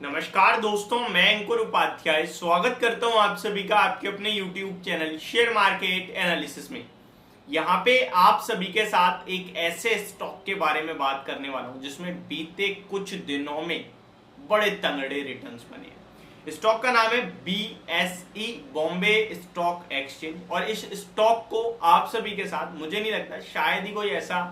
नमस्कार दोस्तों, मैं अंकुर उपाध्याय स्वागत करता हूं आप सभी का आपके अपने YouTube channel share market analysis में। यहां पे आप सभी के साथ एक ऐसे स्टॉक के बारे में बात करने वाला हूं जिसमें बीते कुछ दिनों में बड़े तगड़े रिटर्न्स बने हैं। स्टॉक का नाम है BSE बॉम्बे स्टॉक एक्सचेंज और इस स्टॉक को आप सभी के साथ मुझे नहीं लगता शायद ही कोई ऐसा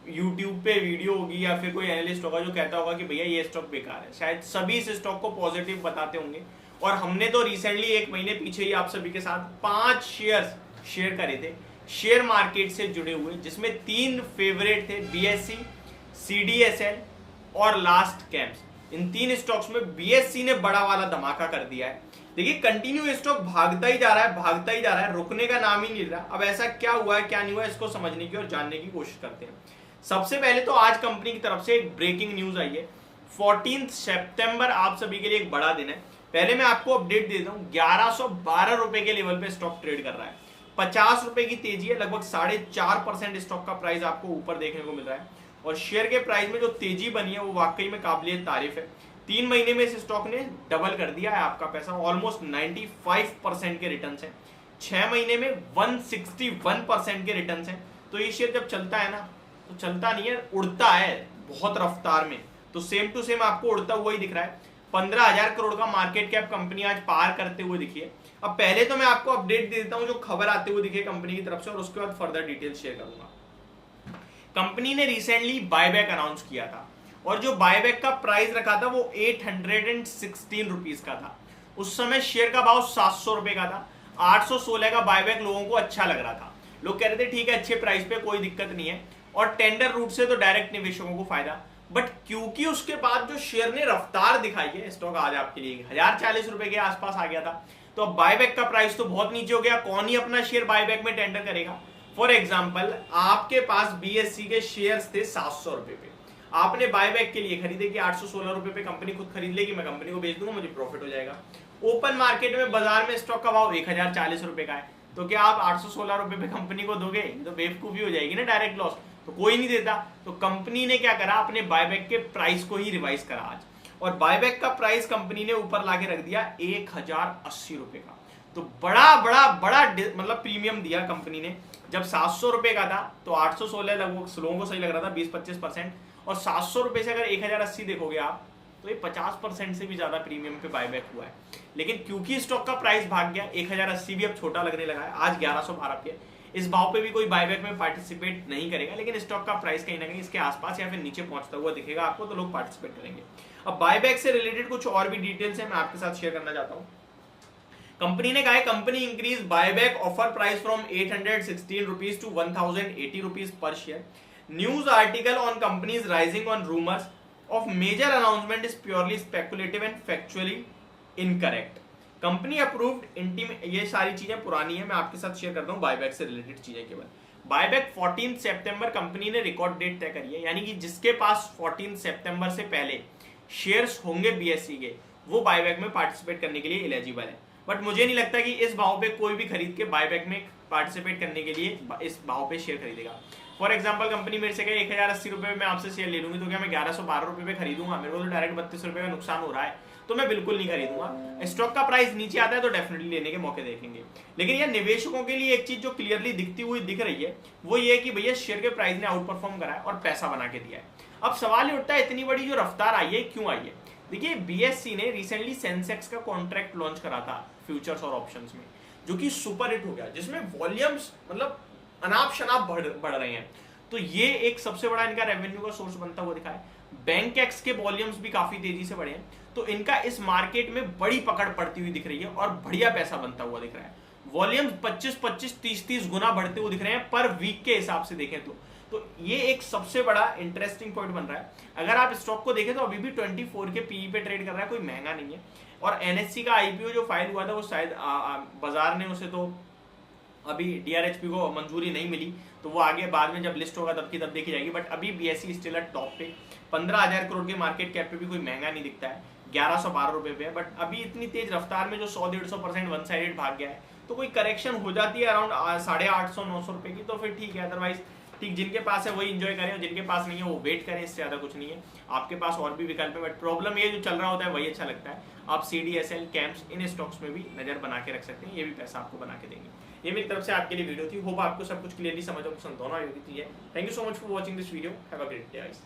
यूट्यूब पे वीडियो होगी या फिर कोई एनालिस्ट होगा जो कहता होगा कि भैया ये स्टॉक बेकार है। शायद सभी इस स्टॉक को पॉजिटिव बताते होंगे और हमने तो रिसेंटली एक महीने पीछे ही आप सभी के साथ 5 शेयर्स शेयर करे थे शेयर मार्केट से जुड़े हुए, जिसमें 3 फेवरेट थे BSE, CDSL और लास्ट कैंप्स। इन 3 स्टॉक्स में BSE ने बड़ा वाला धमाका कर दिया है। देखिए कंटिन्यू स्टॉक भागता ही जा रहा है, रुकने का नाम ही नहीं रहा। अब ऐसा क्या हुआ है क्या नहीं हुआ इसको समझने की और जानने की कोशिश करते हैं। सबसे पहले तो आज कंपनी की तरफ से एक ब्रेकिंग न्यूज आई है। 14 सितंबर आप सभी के लिए एक बड़ा दिन है। पहले मैं आपको अपडेट दे देता हूं, 1112 रुपए के लेवल पे स्टॉक ट्रेड कर रहा है। 50 रुपए की तेजी है, लगभग 4.5% स्टॉक का प्राइस आपको ऊपर देखने को मिल रहा है और शेयर के प्राइस में जो तेजी बनी है वो वाकई में काबिलियत तारीफ है। 3 महीने में इस स्टॉक ने डबल कर दिया है आपका पैसा, ऑलमोस्ट 95% के रिटर्न है। 6 महीने में 161% के रिटर्न है। तो ये शेयर जब चलता है ना तो चलता नहीं है, उड़ता है बहुत रफ्तार में। तो सेम टू सेम आपको उड़ता हुआ ही दिख रहा है। 15,000 करोड़ का मार्केट कैप कंपनी आज पार करते हुए दिखी है। अब पहले तो मैं आपको अपडेट दे देता हूं जो खबर आते हुए दिखे कंपनी की तरफ से और उसके बाद फर्दर डिटेल शेयर करूंगा। कंपनी ने रिसेंटली बायबैक अनाउंस किया था और जो बायबैक का प्राइस रखा था वो 816 रुपीज का था। उस समय शेयर का भाव 700 रुपए का था। 816 का बायबैक लोगों को अच्छा लग रहा था, लोग कह रहे थे ठीक है अच्छे प्राइस पे कोई दिक्कत नहीं है और टेंडर रूट से तो डायरेक्ट निवेशकों को फायदा। बट क्योंकि उसके बाद जो शेयर ने रफ्तार दिखाई है, स्टॉक आज आपके लिए 1040 रुपए के आसपास आ गया था। तो अब बायबैक का प्राइस तो बहुत नीचे हो गया, कौन ही अपना शेयर बायबैक में टेंडर करेगा। फॉर एग्जाम्पल आपके पास BSE के शेयर्स थे 700 रुपए पे, आपने बायबैक के लिए खरीदे कि 816 रुपए पे कंपनी खुद खरीद लेगी, मैं कंपनी को बेच दूंगा, मुझे प्रॉफिट हो जाएगा। ओपन मार्केट में बाजार में स्टॉक का भाव 1040 रुपए का है, तो क्या आप 816 रुपए पे कंपनी को दोगे? तो बेवकूफी हो जाएगी ना, डायरेक्ट लॉस। तो कोई नहीं देता। तो कंपनी ने क्या करा, अपने बायबैक के प्राइस को ही रिवाइज करा आज, और बायबैक का प्राइस कंपनी ने ऊपर लाके रख दिया 1080 रुपए का। तो बड़ा मतलब प्रीमियम दिया कंपनी ने। जब 700 रुपए का था तो 816 लगभग लोगों को सही लग रहा था, 20-25%। और 700 रुपए से अगर 1080 देखोगे आप तो ये 50% से भी ज्यादा प्रीमियम पे बायबैक हुआ है। लेकिन क्योंकि स्टॉक का प्राइस भाग गया, 1080 भी अब छोटा लगने लगा है, आज 1112 पे, इस भाव पे भी कोई बायबैक में पार्टिसिपेट नहीं करेगा। लेकिन स्टॉक का प्राइस कहीं ना कहीं इसके आसपास या फिर नीचे पहुंचता हुआ दिखेगा आपको, तो लोग पार्टिसिपेट करेंगे। अब बायबैक से रिलेटेड कुछ और भी डिटेल्स है, मैं आपके साथ शेयर करना चाहता हूं। कंपनी ने कहा है company increase buyback offer price from 816 rupees to 1080 rupees per share. News article on companies rising on rumours of major announcement is purely speculative and factually incorrect. Company approved ये सारी चीजें पुरानी है, मैं आपके साथ शेयर करता हूं बायबैक से रिलेटेड चीजें केवल। बायबैक 14 सितंबर कंपनी ने रिकॉर्ड डेट तय करी है, यानी कि जिसके पास 14 सितंबर से पहले शेयर्स होंगे BSE के, वो बायबैक में पार्टिसिपेट करने के लिए एलिजिबल है। बट मुझे नहीं लगता कि इस भाव पे कोई भी खरीद के बायबैक में पार्टिसिपेट करने के लिए इस भाव पे शेयर खरीदेगा। फॉर एग्जांपल कंपनी मेरे से कहे 1080 रुपए में आपसे शेयर ले लूंगी, तो क्या मैं 1112 रुपए पे खरीदूंगा? मेरे को तो डायरेक्ट 32 रुपए का नुकसान हो रहा है, तो मैं बिल्कुल नहीं खरीदूंगा। स्टॉक का प्राइस नीचे आता है तो डेफिनेटली लेने के मौके देखेंगे। लेकिन यह निवेशकों के लिए एक चीज जो क्लियरली दिखती हुई दिख रही है वो ये कि भैया शेयर के प्राइस ने आउट परफॉर्म करा है और पैसा बना के दिया है। अब सवाल ये उठता है इतनी बड़ी जो रफ्तार आई है क्यों आई है? देखिए BSE ने रिसेंटली सेंसेक्स का कॉन्ट्रैक्ट लॉन्च करा था फ्यूचर्स और ऑप्शंस में, जो कि सुपर हिट हो गया, जिसमें वॉल्यूम्स मतलब अनाप शनाप बढ़ रहे हैं। तो ये एक सबसे बड़ा इनका रेवेन्यू का सोर्स बनता हुआ दिखा है। बैंक एक्स के वॉल्यूम्स भी काफी तेजी से बढ़े हैं, तो इनका इस मार्केट में बड़ी पकड़ पड़ती हुई दिख रही है और बढ़िया पैसा बनता हुआ दिख रहा है। वॉल्यूम्स 25-25, 30-30 गुना बढ़ते हुए दिख रहे हैं पर वीक के हिसाब से देखें तो ये एक सबसे बड़ा इंटरेस्टिंग पॉइंट बन रहा है। अगर आप स्टॉक को देखें तो अभी भी 24 के पीई पे ट्रेड कर रहा है, कोई महंगा नहीं है। और NSE का IPO जो फाइल हुआ था वो शायद बाजार ने उसे तो अभी DRHP को मंजूरी नहीं मिली, तो वो आगे बाद में जब लिस्ट होगा तब की तब देखी जाएगी। बट अभी BSE स्टिल एट टॉप पे, 15,000 करोड़ के मार्केट कैप पे भी कोई महंगा नहीं दिखता है, 1112 रुपए पे है। बट अभी इतनी तेज रफ्तार में जो 100-150% वन साइडेड भाग गया है, तो कोई करेक्शन हो जाती है अराउंड 850-900 रुपए की, तो फिर ठीक है। अदरवाइज ठीक जिनके पास है वही एंजॉय करें और जिनके पास नहीं है वो वेट करें, इससे ज्यादा कुछ नहीं है। आपके पास और भी विकल्प है, बट प्रॉब्लम ये जो चल रहा होता है वही अच्छा लगता है। आप CDSL कैम्प्स इन स्टॉक्स में भी नजर बना के रख सकते हैं, ये भी पैसा आपको बना के देंगे। ये मेरी तरफ से आपके लिए वीडियो थी। होप आपको सब कुछ क्लियरली समझ और पसंद दोनों आई होगी। Thank you so much for watching this video. Have a great day guys.